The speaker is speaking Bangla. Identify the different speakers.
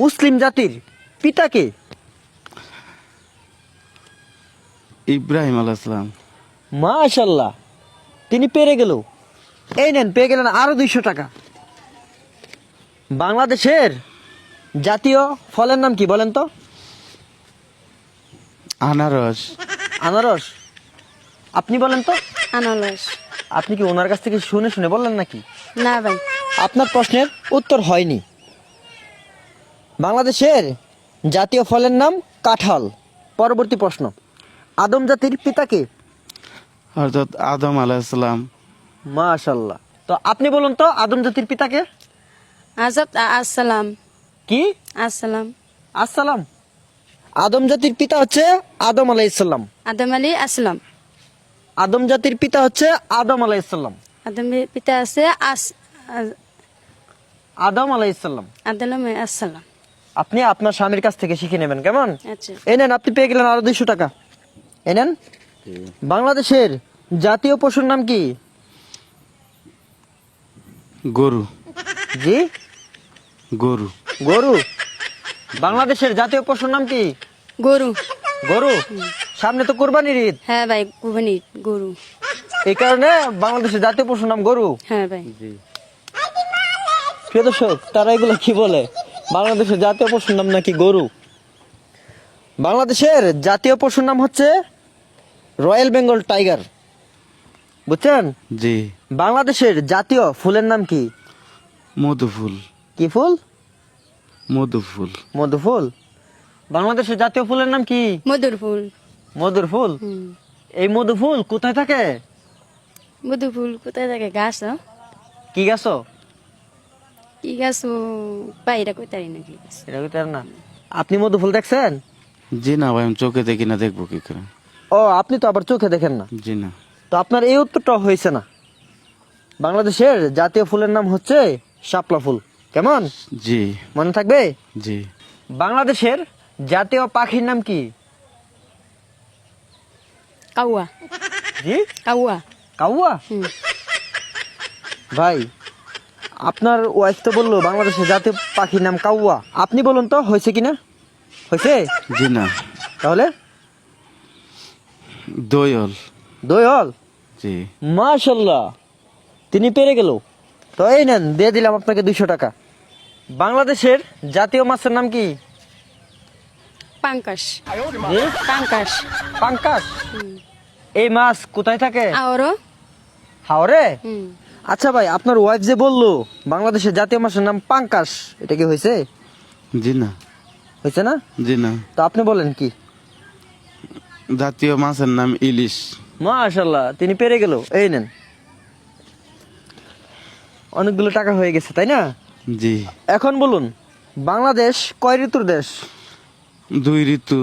Speaker 1: মুসলিম জাতির পিতাকে?
Speaker 2: ইব্রাহিম আলাইহিস সালাম।
Speaker 1: মাশাল্লাহ, তিনি পেরে গেল। এই নেন, পেয়ে গেলেন আরো 200 টাকা। বাংলাদেশের জাতীয় ফলের নাম কি বলেন তো?
Speaker 2: আনারস।
Speaker 1: আনারস। আপনি বলেন তো?
Speaker 3: আনারস।
Speaker 1: আপনি কি ওনার কাছ থেকে শুনে শুনে বললেন নাকি?
Speaker 3: না ভাই।
Speaker 1: আপনার প্রশ্নের উত্তর হয়নি। বাংলাদেশের জাতীয় ফলের নাম কাঁঠাল। পরবর্তী প্রশ্ন, আদম জাতির পিতাকে?
Speaker 2: হযরত আদম আলাইহিস সালাম।
Speaker 1: মাশাল্লাহ। তো আপনি বলুন তো আদম জাতির পিতাকে?
Speaker 3: আসসালাম।
Speaker 1: কি?
Speaker 3: আসসালাম।
Speaker 1: আসসালাম। আদম জাতির পিতা হচ্ছে আদম আলাইহিসসালাম।
Speaker 3: আদম আলী আসলাম।
Speaker 1: আদম জাতির পিতা হচ্ছে আদম আলাইহিসসালাম।
Speaker 3: আদমের পিতা আছে
Speaker 1: আদম আলাইহিসসালাম।
Speaker 3: আদম আসসালাম।
Speaker 1: আপনি আপনার স্বামীর কাছ থেকে শিখে নেবেন, কেমন?
Speaker 3: আচ্ছা।
Speaker 1: এই নেন, আপনি পেয়ে গেলেন আরো 200 টাকা। এই নেন। বাংলাদেশের জাতীয় পশুর নাম কি?
Speaker 2: গরু।
Speaker 1: জি?
Speaker 2: গরু।
Speaker 1: গরু। বাংলাদেশের জাতীয় পশুর নাম কি?
Speaker 3: গরু।
Speaker 1: গরু। সামনে তো কোরবানির ঈদ,
Speaker 3: হ্যাঁ ভাই, কুরবানি গরু।
Speaker 1: এই কারণে বাংলাদেশের জাতীয় পশুর নাম গরু।
Speaker 3: হ্যাঁ ভাই।
Speaker 1: প্রিয় দর্শক, তারা এগুলো কি বলে? বাংলাদেশের জাতীয় পশুর নাম নাকি গরু। বাংলাদেশের জাতীয় পশুর নাম হচ্ছে রয়্যাল বেঙ্গল টাইগার, বুঝছেন?
Speaker 2: জি।
Speaker 1: বাংলাদেশের জাতীয় ফুলের নাম কি?
Speaker 2: মধুফুল।
Speaker 1: কি ফুল?
Speaker 2: মধুফুল।
Speaker 1: মধু ফুল। বাংলাদেশের জাতীয় ফুলের নাম কি?
Speaker 3: মধুর ফুল।
Speaker 1: মধুর ফুল।
Speaker 3: হুম।
Speaker 1: এই মধু ফুল কোথায় থাকে?
Speaker 3: মধু ফুল কোথায় থাকে? গাছ।
Speaker 1: কি গাছ?
Speaker 3: কি গাছ বাইরে কোথায় নাকি গাছ?
Speaker 1: এটা কইতে পারেন না। আপনি মধু ফুল দেখছেন?
Speaker 2: জি না ভাই, আমি চোখে দেখি না, দেখবো কি করে?
Speaker 1: ও, আপনি তো আবার চোখে দেখেন না।
Speaker 2: জি না।
Speaker 1: তো আপনার এই উত্তরটা হয়েছে না। বাংলাদেশের জাতীয় ফুলের নাম হচ্ছে শাপলা ফুল, কেমন?
Speaker 2: জি।
Speaker 1: মনে থাকবে?
Speaker 2: জি।
Speaker 1: বাংলাদেশের জাতীয় পাখির নাম কি?
Speaker 3: কাউয়া।
Speaker 1: জি?
Speaker 3: কাউয়া।
Speaker 1: কাউয়া।
Speaker 3: হুম।
Speaker 1: ভাই, আপনার ওয়াইফ তো বললো বাংলাদেশের জাতীয় পাখির নাম কাউয়া। আপনি বলুন তো হয়েছে কিনা? হয়েছে?
Speaker 2: জি না।
Speaker 1: তাহলে
Speaker 2: দোয়ল।
Speaker 1: দোয়ল।
Speaker 2: জি।
Speaker 1: মাশাল্লাহ, তিনি পেরে গেল। তো এই নেন, দিয়ে দিলাম আপনাকে 200 টাকা। বাংলাদেশের জাতীয় মাছের নাম কি?
Speaker 3: পাঙ্কাশ।
Speaker 1: জি?
Speaker 3: পাঙ্কাশ।
Speaker 1: পাঙ্কাশ। এই মাছ কোথায় থাকে?
Speaker 3: আরো।
Speaker 1: হাওরে।
Speaker 3: হুম।
Speaker 1: আচ্ছা ভাই, আপনার ওয়াইফ যে বললো বাংলাদেশের জাতীয় মাছের নাম পাঙ্কাশ, এটা কি হয়েছে?
Speaker 2: জি না।
Speaker 1: হয়েছে না?
Speaker 2: জি না।
Speaker 1: তো আপনি বলেন কি?
Speaker 2: জাতীয় মাছের নাম ইলিশ।
Speaker 1: মাশাল্লাহ, তিনি পেরে গেল। এই নেন, অনেকগুলো টাকা হয়ে গেছে, তাই না?
Speaker 2: জি।
Speaker 1: এখন বলুন, বাংলাদেশ কয় ঋতুর দেশ?
Speaker 2: 2 ঋতু।